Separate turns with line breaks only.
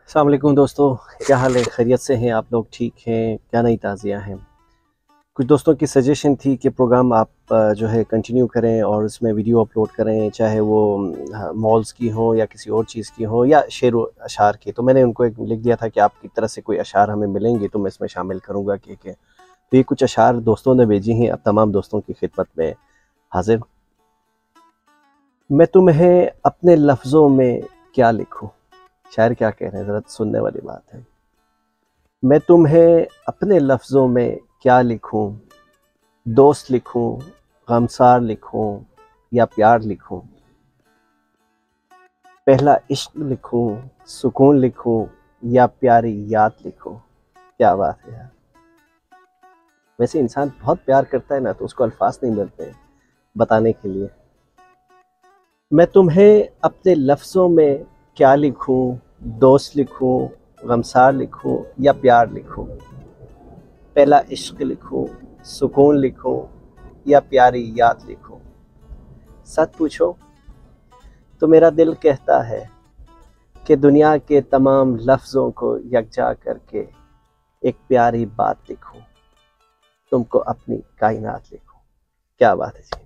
السلام علیکم دوستو، کیا حال ہے؟ خیریت سے ہیں آپ لوگ؟ ٹھیک ہیں؟ کیا نئی تازیاں ہیں؟ کچھ دوستوں کی سجیشن تھی کہ پروگرام آپ جو ہے کنٹینیو کریں اور اس میں ویڈیو اپلوڈ کریں، چاہے وہ مالز کی ہوں یا کسی اور چیز کی ہوں یا شعر و اشعار کی. تو میں نے ان کو ایک لکھ دیا تھا کہ آپ کی طرف سے کوئی اشعار ہمیں ملیں گے تو میں اس میں شامل کروں گا کہ تو یہ کچھ اشعار دوستوں نے بھیجی ہیں، اب تمام دوستوں کی خدمت میں حاضر. میں تمہیں اپنے لفظوں میں کیا لکھوں. شاعر کیا کہہ رہے ہیں، ذرا سننے والی بات ہے. میں تمہیں اپنے لفظوں میں کیا لکھوں، دوست لکھوں، غمسار لکھوں یا پیار لکھوں. پہلا عشق لکھوں، سکون لکھوں یا پیاری یاد لکھوں. کیا بات ہے یار. ویسے انسان بہت پیار کرتا ہے نا، تو اس کو الفاظ نہیں ملتے ہیں بتانے کے لیے. میں تمہیں اپنے لفظوں میں کیا لکھوں، دوست لکھوں، غمسار لکھوں یا پیار لکھوں. پہلا عشق لکھوں، سکون لکھوں یا پیاری یاد لکھوں. سچ پوچھو تو میرا دل کہتا ہے کہ دنیا کے تمام لفظوں کو یکجا کر کے ایک پیاری بات لکھوں، تم کو اپنی کائنات لکھوں. کیا بات ہے جی.